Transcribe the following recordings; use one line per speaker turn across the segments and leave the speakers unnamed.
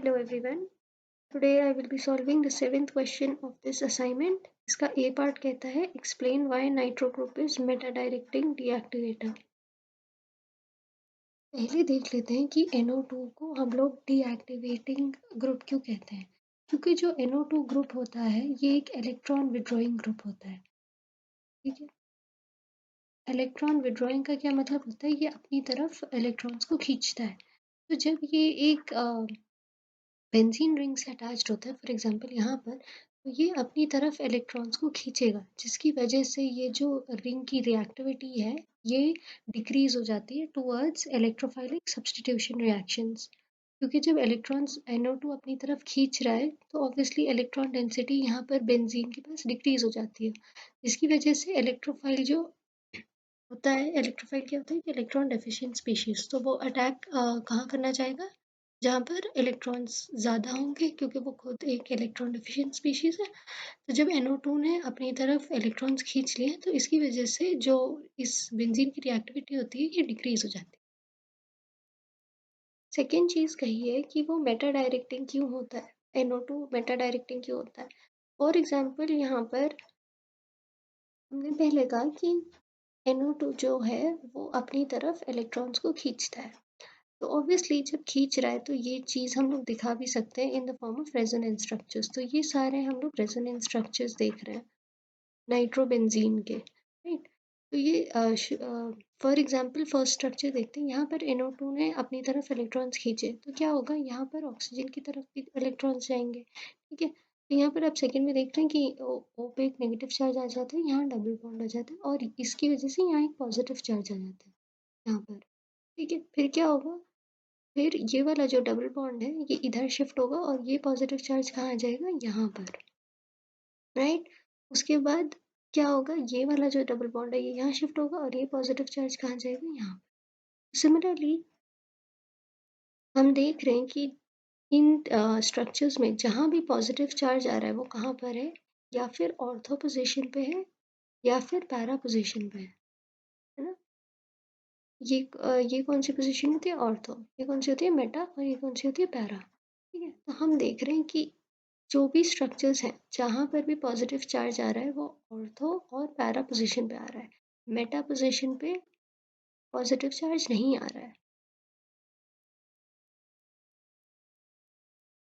Hello everyone. Today I will be solving the seventh question of this assignment. इसका A part कहता है explain why nitro group is meta directing deactivator. पहले देख लेते हैं कि NO2 को हम लोग deactivating group क्यों कहते हैं. क्योंकि जो NO2 ग्रुप होता है ये एक इलेक्ट्रॉन विड्रॉइंग ग्रुप होता है. ठीक है. इलेक्ट्रॉन विड्रॉइंग का क्या मतलब होता है, ये अपनी तरफ इलेक्ट्रॉन्स को खींचता है. तो जब ये एक बेंजीन रिंग से अटैच्ड होता है, फॉर एग्जांपल यहाँ पर, तो ये अपनी तरफ इलेक्ट्रॉन्स को खींचेगा, जिसकी वजह से ये जो रिंग की रिएक्टिविटी है ये डिक्रीज हो जाती है टुवर्ड्स इलेक्ट्रोफाइलिक सब्स्टिट्यूशन रिएक्शंस. क्योंकि जब इलेक्ट्रॉन्स NO2 अपनी तरफ खींच रहा है तो ऑब्वियसली इलेक्ट्रॉन डेंसिटी यहाँ पर बेंजीन के पास डिक्रीज हो जाती है, जिसकी वजह से इलेक्ट्रोफाइल जो होता है, इलेक्ट्रोफाइल क्या होता है कि इलेक्ट्रॉन डेफिशिएंट स्पीशीज, तो वो अटैक कहाँ करना चाहेगा, जहाँ पर इलेक्ट्रॉन्स ज़्यादा होंगे, क्योंकि वो खुद एक इलेक्ट्रॉन डेफिशिएंट स्पीशीज है. तो जब NO2 ने अपनी तरफ इलेक्ट्रॉन्स खींच लिए तो इसकी वजह से जो इस बेंजीन की रिएक्टिविटी होती है ये डिक्रीज हो जाती है. सेकेंड चीज़ कही है कि वो मेटा डायरेक्टिंग क्यों होता है, NO2 मेटा डायरेक्टिंग क्यों होता है. फॉर एग्जाम्पल यहाँ पर हमने पहले कहा कि NO2 जो है वो अपनी तरफ इलेक्ट्रॉन्स को खींचता है. तो ऑब्वियसली जब खींच रहा है तो ये चीज़ हम लोग दिखा भी सकते हैं in the form of resonance structures. तो ये सारे हम लोग रेजोनेंस स्ट्रक्चर्स देख रहे हैं नाइट्रोबेंजीन के, राइट. तो ये फॉर एग्जांपल फर्स्ट स्ट्रक्चर देखते हैं. यहाँ पर NO2 ने अपनी तरफ इलेक्ट्रॉन्स खींचे तो क्या होगा, यहाँ पर ऑक्सीजन की तरफ भी इलेक्ट्रॉन्स जाएंगे. ठीक है. तो यहाँ पर आप सेकेंड में देख रहे हैं कि O पे एक नेगेटिव चार्ज आ जाता है, यहाँ डबल बॉन्ड आ जाता है और इसकी वजह से यहाँ एक पॉजिटिव चार्ज आ जाता है यहाँ पर. ठीक है. फिर क्या होगा, फिर ये वाला जो डबल बॉन्ड है ये इधर शिफ्ट होगा और ये पॉजिटिव चार्ज कहाँ आ जाएगा, यहाँ पर, राइट. उसके बाद क्या होगा, ये वाला जो डबल बॉन्ड है ये यहाँ शिफ्ट होगा और ये पॉजिटिव चार्ज कहाँ जाएगा, यहाँ. सिमिलरली हम देख रहे हैं कि इन स्ट्रक्चर्स में जहाँ भी पॉजिटिव चार्ज आ रहा है वो कहाँ पर है, या फिर ऑर्थो पोजीशन पे है या फिर पैरा पोजीशन पे है ना. ये कौन सी पोजीशन होती है, ऑर्थो. ये कौन सी होती है, मेटा. और ये कौन सी होती है, पैरा. ठीक है. तो हम देख रहे हैं कि जो भी स्ट्रक्चर्स हैं जहाँ पर भी पॉजिटिव चार्ज आ रहा है वो ऑर्थो और पैरा पोजीशन पे आ रहा है, मेटा पोजीशन पे पॉजिटिव चार्ज नहीं आ रहा है.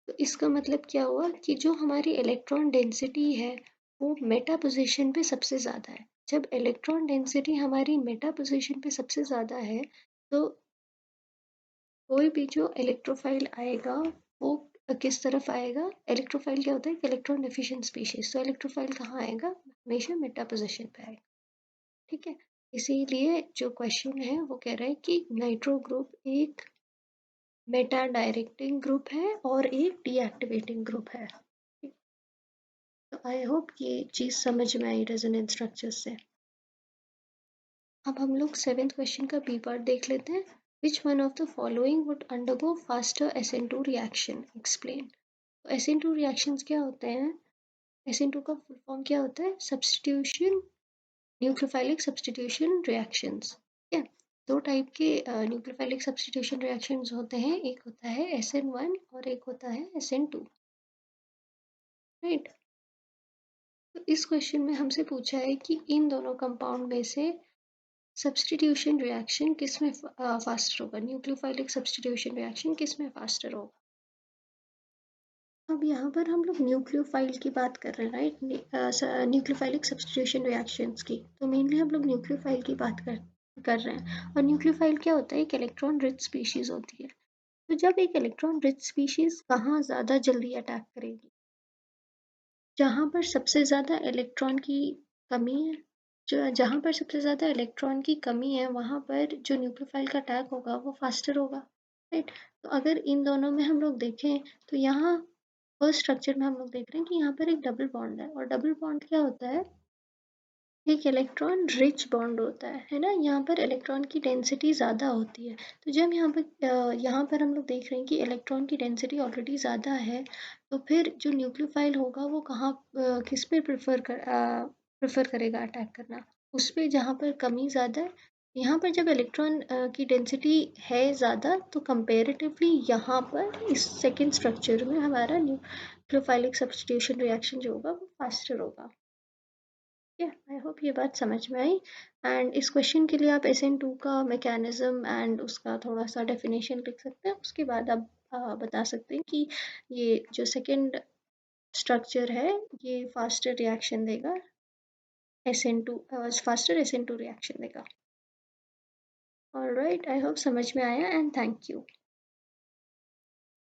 तो इसका मतलब क्या हुआ कि जो हमारी इलेक्ट्रॉन डेंसिटी है वो मेटा पोजीशन पे सबसे ज़्यादा है. जब इलेक्ट्रॉन डेंसिटी हमारी मेटा पोजीशन पे सबसे ज़्यादा है तो कोई भी जो इलेक्ट्रोफाइल आएगा वो किस तरफ आएगा, इलेक्ट्रोफाइल क्या होता है, इलेक्ट्रॉन डेफिशिएंट स्पीशीज. तो इलेक्ट्रोफाइल कहाँ आएगा, हमेशा मेटा पोजीशन पे आएगा. ठीक है. इसीलिए जो क्वेश्चन है वो कह रहा है कि नाइट्रो ग्रुप एक मेटा डायरेक्टिंग ग्रुप है और एक डीएक्टिवेटिंग ग्रुप है. तो आई होप ये चीज़ समझ में आई रेजोनेंस स्ट्रक्चर से. अब हम लोग सेवेंथ क्वेश्चन का बी पार्ट देख लेते हैं. Which one of the following would undergo faster SN2 reaction, explain. तो SN2 रिएक्शंस क्या होते हैं, SN2 का फुल फॉर्म क्या होता है, सब्स्टिट्यूशन न्यूक्लियोफाइलिक सब्स्टिट्यूशन रिएक्शंस. ठीक है. दो टाइप के न्यूक्लियोफाइलिक सब्स्टिट्यूशन रिएक्शंस होते हैं, एक होता है SN1 और एक होता है SN2, राइट. तो इस क्वेश्चन में हमसे पूछा है कि इन दोनों कंपाउंड में से सब्स्टिट्यूशन रिएक्शन किस में फास्टर होगा, न्यूक्लियोफाइलिक सब्स्टिट्यूशन रिएक्शन किस में फास्टर होगा. अब यहाँ पर हम लोग न्यूक्लियोफाइल की बात कर रहे हैं, राइट. न्यूक्लियोफाइलिक सब्स्टिट्यूशन रिएक्शंस की, तो मेनली हम लोग न्यूक्लियोफाइल की बात कर रहे हैं. और न्यूक्लियोफाइल क्या होता है, एक इलेक्ट्रॉन रिच स्पीशीज होती है. तो जब एक इलेक्ट्रॉन रिच स्पीशीज कहाँ ज़्यादा जल्दी अटैक करेगी, जहाँ पर सबसे ज़्यादा इलेक्ट्रॉन की कमी है. जहाँ पर सबसे ज़्यादा इलेक्ट्रॉन की कमी है वहाँ पर जो न्यूक्लियोफाइल का अटैक होगा वो फास्टर होगा, राइट. तो अगर इन दोनों में हम लोग देखें तो यहाँ फर्स्ट स्ट्रक्चर में हम लोग देख रहे हैं कि यहाँ पर एक डबल बॉन्ड है, और डबल बॉन्ड क्या होता है, एक इलेक्ट्रॉन रिच बॉन्ड होता है ना. यहाँ पर इलेक्ट्रॉन की डेंसिटी ज़्यादा होती है. तो जब यहाँ पर हम लोग देख रहे हैं कि इलेक्ट्रॉन की डेंसिटी ऑलरेडी ज़्यादा है, तो फिर जो न्यूक्लियोफाइल होगा वो किस पे प्रेफर करेगा अटैक करना, उस पे जहाँ पर कमी ज़्यादा है यहाँ पर जब इलेक्ट्रॉन की डेंसिटी है ज़्यादा तो कंपेरेटिवली यहाँ पर इस सेकेंड स्ट्रक्चर में हमारा न्यूक्लियोफाइलिक सब्स्टिट्यूशन रिएक्शन जो होगा वो फास्टर होगा। आई होप ये बात समझ में आई। एंड इस क्वेश्चन के लिए आप SN2 का मैकेनिज्म एंड उसका थोड़ा सा डेफिनेशन लिख सकते हैं, उसके बाद आप बता सकते हैं कि ये जो सेकेंड स्ट्रक्चर है ये फास्टर रिएक्शन देगा, SN2 फास्टर SN2 रिएक्शन देगा। ऑलराइट, आई होप समझ में आया एंड थैंक यू।